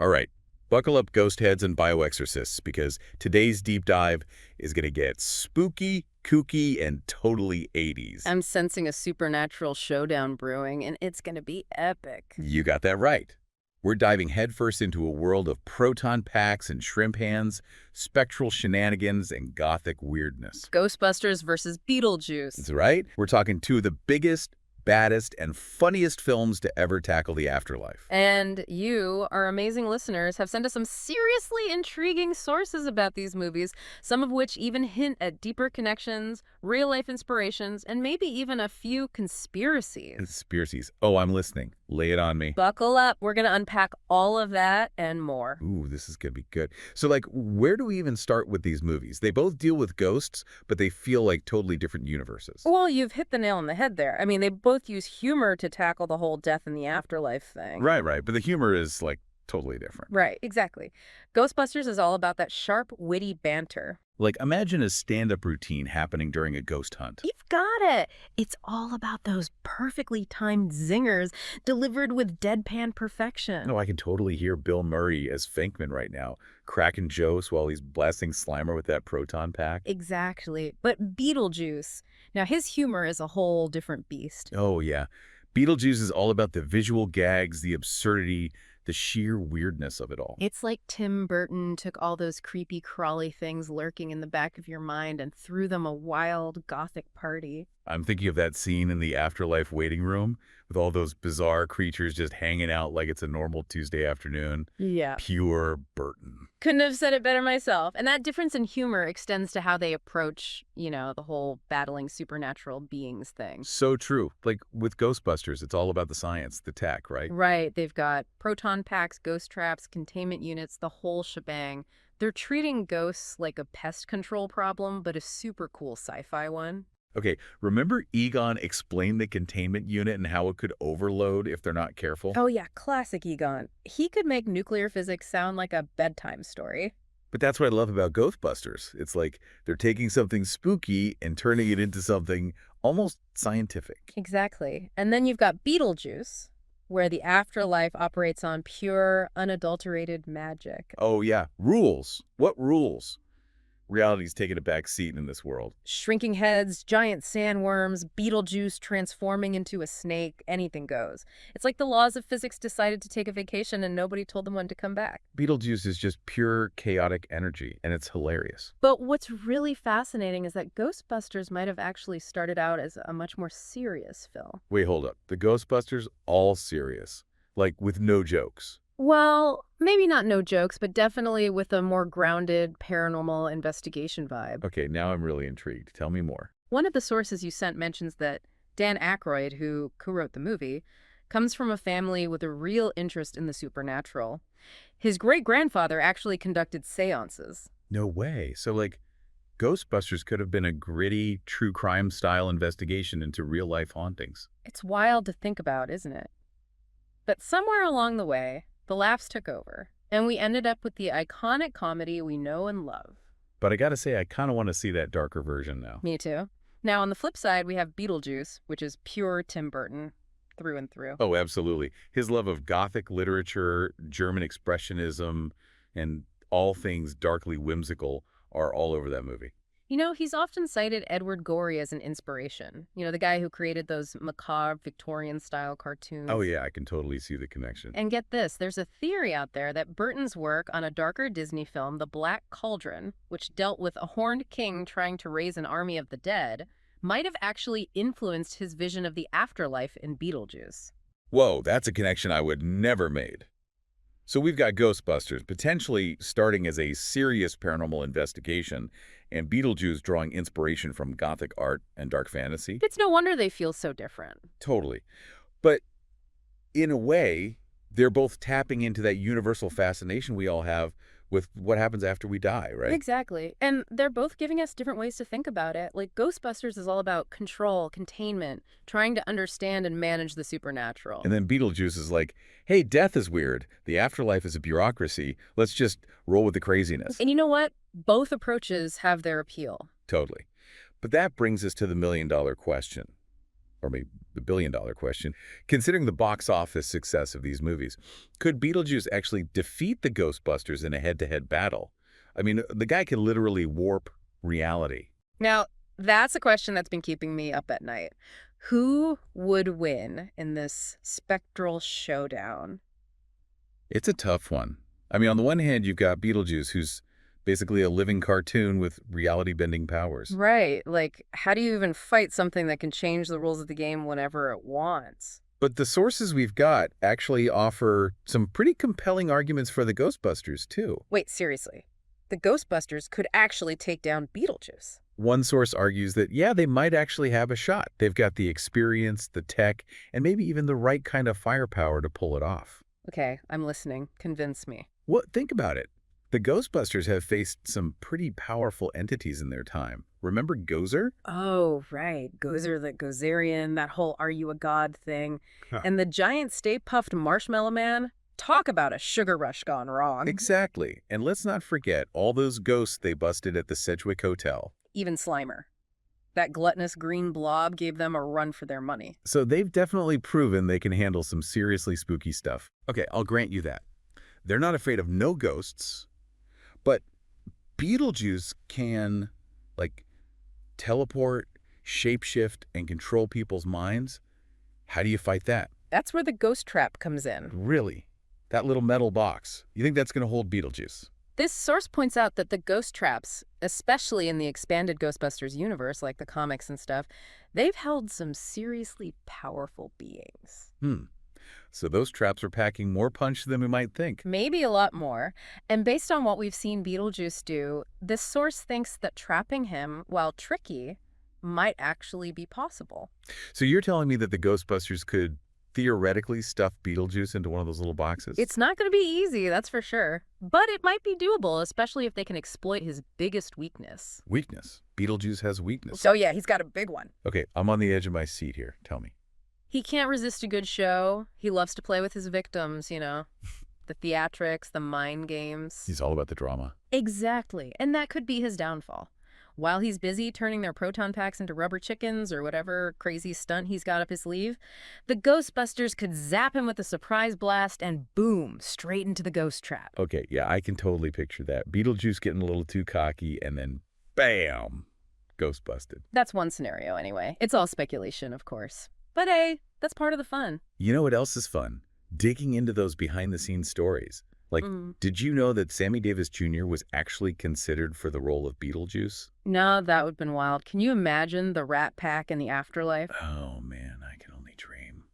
All right, buckle up ghost heads and bio-exorcists because today's deep dive is going to get spooky, kooky, and totally 80s. I'm sensing a supernatural showdown brewing, and it's gonna be epic. You got that right. We're diving headfirst into a world of proton packs and shrimp hands, spectral shenanigans, and gothic weirdness. Ghostbusters versus Beetlejuice. That's right. We're talking two of the biggest, baddest, and funniest films to ever tackle the afterlife. And you, our amazing listeners, have sent us some seriously intriguing sources about these movies, some of which even hint at deeper connections, real-life inspirations, and maybe even a few conspiracies. Conspiracies. Oh, I'm listening. Lay it on me. Buckle up. We're going to unpack all of that and more. Ooh, this is going to be good. So, where do we even start with these movies? They both deal with ghosts, but they feel like totally different universes. Well, you've hit the nail on the head there. I mean, they both use humor to tackle the whole death in the afterlife thing. Right. But the humor is, totally different. Right, exactly. Ghostbusters is all about that sharp, witty banter. Imagine a stand-up routine happening during a ghost hunt. You've got it. It's all about those perfectly timed zingers delivered with deadpan perfection. No, I can totally hear Bill Murray as Venkman right now, cracking jokes while he's blasting Slimer with that proton pack. Exactly. But Beetlejuice, now his humor is a whole different beast. Oh, yeah. Beetlejuice is all about the visual gags, the absurdity, the sheer weirdness of it all. It's like Tim Burton took all those creepy, crawly things lurking in the back of your mind and threw them a wild, gothic party. I'm thinking of that scene in the afterlife waiting room with all those bizarre creatures just hanging out like it's a normal Tuesday afternoon. Yeah. Pure Burton. Couldn't have said it better myself. And that difference in humor extends to how they approach, the whole battling supernatural beings thing. So true. Like with Ghostbusters, it's all about the science, the tech, right? Right. They've got proton packs, ghost traps, containment units, the whole shebang. They're treating ghosts like a pest control problem, but a super cool sci-fi one. Okay, remember Egon explained the containment unit and how it could overload if they're not careful? Oh yeah, classic Egon. He could make nuclear physics sound like a bedtime story. But that's what I love about Ghostbusters. It's like they're taking something spooky and turning it into something almost scientific. Exactly. And then you've got Beetlejuice, where the afterlife operates on pure, unadulterated magic. Oh yeah, rules. What rules? Reality's taking a back seat in this world. Shrinking heads, giant sandworms, Beetlejuice transforming into a snake, anything goes. It's like the laws of physics decided to take a vacation and nobody told them when to come back. Beetlejuice is just pure chaotic energy, and it's hilarious. But what's really fascinating is that Ghostbusters might have actually started out as a much more serious film. Wait, hold up. The Ghostbusters, all serious. With no jokes. Well, maybe not no jokes, but definitely with a more grounded paranormal investigation vibe. Okay, now I'm really intrigued. Tell me more. One of the sources you sent mentions that Dan Aykroyd, who co-wrote the movie, comes from a family with a real interest in the supernatural. His great-grandfather actually conducted seances. No way. So, Ghostbusters could have been a gritty, true crime style investigation into real-life hauntings. It's wild to think about, isn't it? But somewhere along the way, the laughs took over, and we ended up with the iconic comedy we know and love. But I gotta say, I kind of want to see that darker version now. Me too. Now, on the flip side, we have Beetlejuice, which is pure Tim Burton, through and through. Oh, absolutely. His love of Gothic literature, German expressionism, and all things darkly whimsical are all over that movie. He's often cited Edward Gorey as an inspiration. The guy who created those macabre Victorian-style cartoons. Oh, yeah, I can totally see the connection. And get this, there's a theory out there that Burton's work on a darker Disney film, The Black Cauldron, which dealt with a horned king trying to raise an army of the dead, might have actually influenced his vision of the afterlife in Beetlejuice. Whoa, that's a connection I would never made. So we've got Ghostbusters potentially starting as a serious paranormal investigation, and Beetlejuice drawing inspiration from Gothic art and dark fantasy. It's no wonder they feel so different. Totally. But in a way, they're both tapping into that universal fascination we all have with what happens after we die, right? Exactly. And they're both giving us different ways to think about it. Ghostbusters is all about control, containment, trying to understand and manage the supernatural. And then Beetlejuice is like, hey, death is weird. The afterlife is a bureaucracy. Let's just roll with the craziness. And you know what? Both approaches have their appeal. Totally. But that brings us to the million-dollar question. or maybe the billion-dollar question, considering the box office success of these movies, could Beetlejuice actually defeat the Ghostbusters in a head-to-head battle? I mean, the guy can literally warp reality. Now, that's a question that's been keeping me up at night. Who would win in this spectral showdown? It's a tough one. I mean, on the one hand, you've got Beetlejuice, who's basically a living cartoon with reality-bending powers. Right. Like, how do you even fight something that can change the rules of the game whenever it wants? But the sources we've got actually offer some pretty compelling arguments for the Ghostbusters, too. Wait, seriously. The Ghostbusters could actually take down Beetlejuice. One source argues that, yeah, they might actually have a shot. They've got the experience, the tech, and maybe even the right kind of firepower to pull it off. Okay, I'm listening. Convince me. Well, think about it. The Ghostbusters have faced some pretty powerful entities in their time. Remember Gozer? Oh, right. Gozer the Gozerian, that whole "are you a god" thing. Huh. And the giant stay-puffed marshmallow man? Talk about a sugar rush gone wrong. Exactly. And let's not forget all those ghosts they busted at the Sedgwick Hotel. Even Slimer. That gluttonous green blob gave them a run for their money. So they've definitely proven they can handle some seriously spooky stuff. Okay, I'll grant you that. They're not afraid of no ghosts, but Beetlejuice can, like, teleport, shapeshift, and control people's minds. How do you fight that? That's where the ghost trap comes in. Really? That little metal box. You think that's going to hold Beetlejuice? This source points out that the ghost traps, especially in the expanded Ghostbusters universe, like the comics and stuff, they've held some seriously powerful beings. So those traps are packing more punch than we might think. Maybe a lot more. And based on what we've seen Beetlejuice do, this source thinks that trapping him, while tricky, might actually be possible. So you're telling me that the Ghostbusters could theoretically stuff Beetlejuice into one of those little boxes? It's not going to be easy, that's for sure. But it might be doable, especially if they can exploit his biggest weakness. Weakness. Beetlejuice has weakness. So yeah, he's got a big one. Okay, I'm on the edge of my seat here. Tell me. He can't resist a good show. He loves to play with his victims, you know. The theatrics, the mind games. He's all about the drama. Exactly. And that could be his downfall. While he's busy turning their proton packs into rubber chickens or whatever crazy stunt he's got up his sleeve, the Ghostbusters could zap him with a surprise blast and boom, straight into the ghost trap. Okay, yeah, I can totally picture that. Beetlejuice getting a little too cocky and then bam, ghost busted. That's one scenario anyway. It's all speculation, of course. But hey, that's part of the fun. You know what else is fun? Digging into those behind-the-scenes stories. Like, did you know that Sammy Davis Jr. was actually considered for the role of Beetlejuice? No, that would have been wild. Can you imagine the Rat Pack in the afterlife? Oh, man, I can only dream.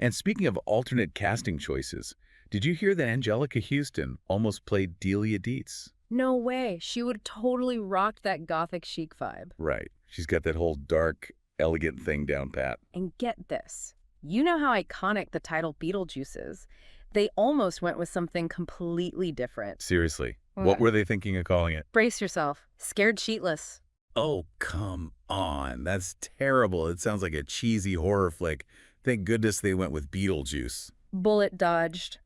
And speaking of alternate casting choices, did you hear that Angelica Houston almost played Delia Dietz? No way. She would totally rock that Gothic chic vibe. Right. She's got that whole dark, elegant thing down pat. And get this. You know how iconic the title Beetlejuice is? They almost went with something completely different. Seriously, what were they thinking of calling it? Brace yourself. Scared Sheetless. Oh, come on. That's terrible. It sounds like a cheesy horror flick. Thank goodness they went with Beetlejuice. Bullet dodged.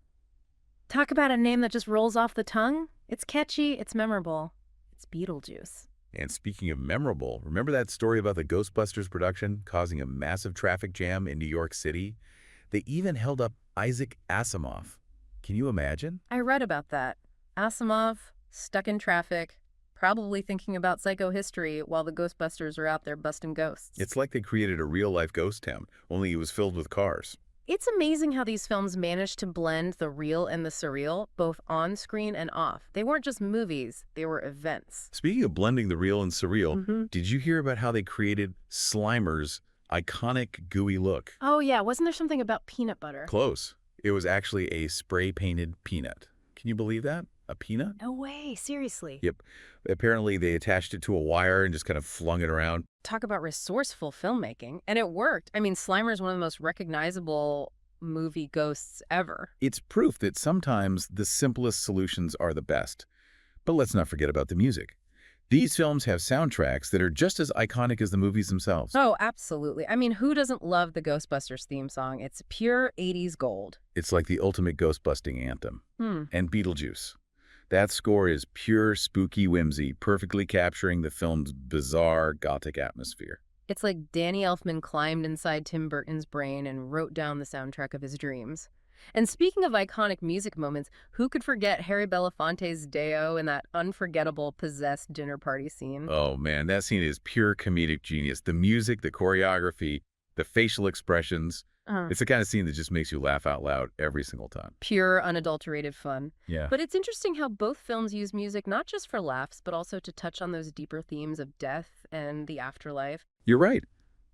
Talk about a name that just rolls off the tongue. It's catchy, it's memorable. It's Beetlejuice. And speaking of memorable, remember that story about the Ghostbusters production causing a massive traffic jam in New York City? They even held up Isaac Asimov. Can you imagine? I read about that. Asimov, stuck in traffic, probably thinking about psychohistory while the Ghostbusters are out there busting ghosts. It's like they created a real-life ghost town, only it was filled with cars. It's amazing how these films managed to blend the real and the surreal, both on screen and off. They weren't just movies, they were events. Speaking of blending the real and surreal, did you hear about how they created Slimer's iconic gooey look? Oh yeah, wasn't there something about peanut butter? Close. It was actually a spray-painted peanut. Can you believe that? A peanut? No way, seriously. Yep. Apparently they attached it to a wire and just kind of flung it around. Talk about resourceful filmmaking. And it worked. I mean, Slimer's one of the most recognizable movie ghosts ever. It's proof that sometimes the simplest solutions are the best. But let's not forget about the music. These films have soundtracks that are just as iconic as the movies themselves. Oh, absolutely. I mean, who doesn't love the Ghostbusters theme song? It's pure 80s gold. It's like the ultimate ghost-busting anthem. And Beetlejuice. That score is pure spooky whimsy, perfectly capturing the film's bizarre Gothic atmosphere. It's like Danny Elfman climbed inside Tim Burton's brain and wrote down the soundtrack of his dreams. And speaking of iconic music moments, who could forget Harry Belafonte's Deo in that unforgettable possessed dinner party scene? Oh man, that scene is pure comedic genius. The music, the choreography, the facial expressions. Uh, It's the kind of scene that just makes you laugh out loud every single time. Pure, unadulterated fun. Yeah. But it's interesting how both films use music not just for laughs, but also to touch on those deeper themes of death and the afterlife. You're right.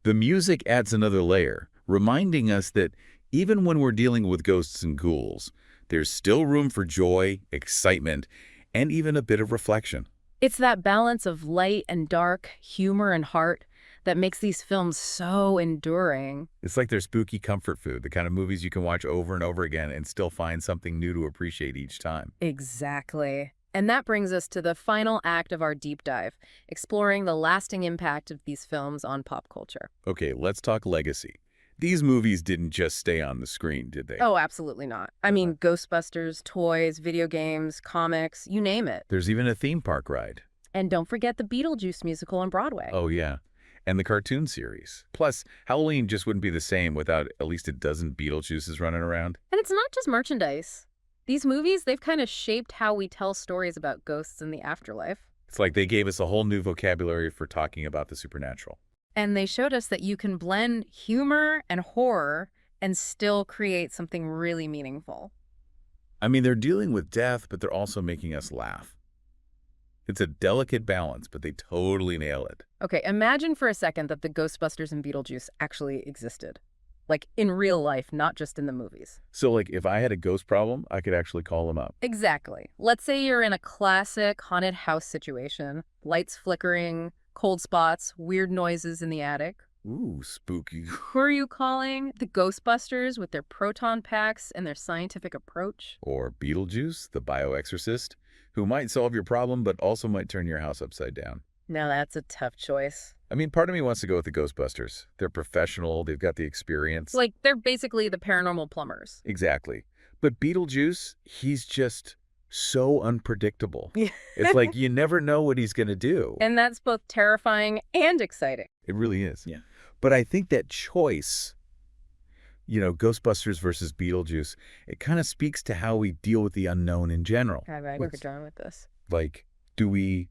The music adds another layer, reminding us that even when we're dealing with ghosts and ghouls, there's still room for joy, excitement, and even a bit of reflection. It's that balance of light and dark, humor and heart that makes these films so enduring. It's like their spooky comfort food, the kind of movies you can watch over and over again and still find something new to appreciate each time. Exactly. And that brings us to the final act of our deep dive, exploring the lasting impact of these films on pop culture. Okay, let's talk legacy. These movies didn't just stay on the screen, did they? Oh, absolutely not. I mean, Ghostbusters, toys, video games, comics, you name it. There's even a theme park ride. And don't forget the Beetlejuice musical on Broadway. Oh, yeah. And the cartoon series. Plus, Halloween just wouldn't be the same without at least a dozen Beetlejuices running around. And it's not just merchandise. These movies, they've kind of shaped how we tell stories about ghosts and the afterlife. It's like they gave us a whole new vocabulary for talking about the supernatural. And they showed us that you can blend humor and horror and still create something really meaningful. I mean, they're dealing with death, but they're also making us laugh. It's a delicate balance, but they totally nail it. Okay, imagine for a second that the Ghostbusters and Beetlejuice actually existed. Like in real life, not just in the movies. So, like, if I had a ghost problem, I could actually call them up. Exactly. Let's say you're in a classic haunted house situation. Lights flickering, cold spots, weird noises in the attic. Ooh, spooky. Who are you calling? The Ghostbusters with their proton packs and their scientific approach? Or Beetlejuice, the bio-exorcist, who might solve your problem, but also might turn your house upside down. Now that's a tough choice. I mean, part of me wants to go with the Ghostbusters. They're professional, they've got the experience. Like, they're basically the paranormal plumbers. Exactly. But Beetlejuice, he's just so unpredictable. Yeah. It's like you never know what he's going to do. And that's both terrifying and exciting. It really is. Yeah. But I think that choice, Ghostbusters versus Beetlejuice, it kind of speaks to how we deal with the unknown in general. I where What's- we're going with this. Like, do we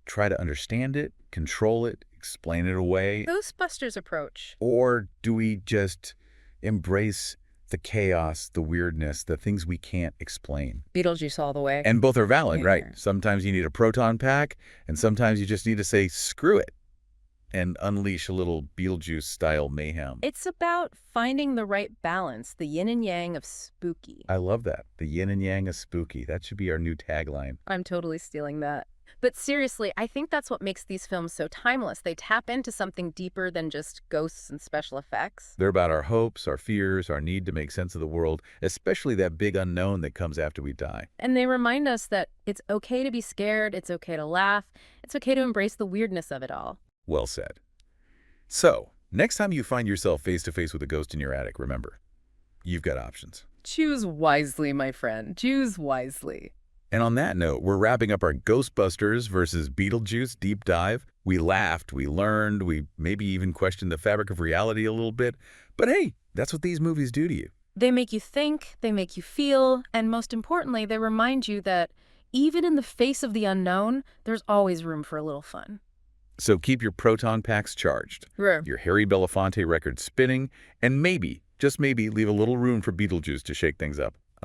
try to understand it, control it, explain it away? Ghostbusters approach. Or do we just embrace the chaos, the weirdness, the things we can't explain? Beetlejuice all the way. And both are valid, Yeah. right? Sometimes you need a proton pack, and sometimes you just need to say, screw it, and unleash a little Beetlejuice-style mayhem. It's about finding the right balance, the yin and yang of spooky. I love that. The yin and yang of spooky. That should be our new tagline. I'm totally stealing that. But seriously, I think that's what makes these films so timeless. They tap into something deeper than just ghosts and special effects. They're about our hopes, our fears, our need to make sense of the world, especially that big unknown that comes after we die. And they remind us that it's okay to be scared, it's okay to laugh, it's okay to embrace the weirdness of it all. Well said. So, next time you find yourself face-to-face with a ghost in your attic, remember, you've got options. Choose wisely, my friend. Choose wisely. And on that note, we're wrapping up our Ghostbusters versus Beetlejuice deep dive. We laughed, we learned, we maybe even questioned the fabric of reality a little bit. But hey, that's what these movies do to you. They make you think, they make you feel, and most importantly, they remind you that even in the face of the unknown, there's always room for a little fun. So keep your proton packs charged, your Harry Belafonte record spinning, and maybe, just maybe, leave a little room for Beetlejuice to shake things up.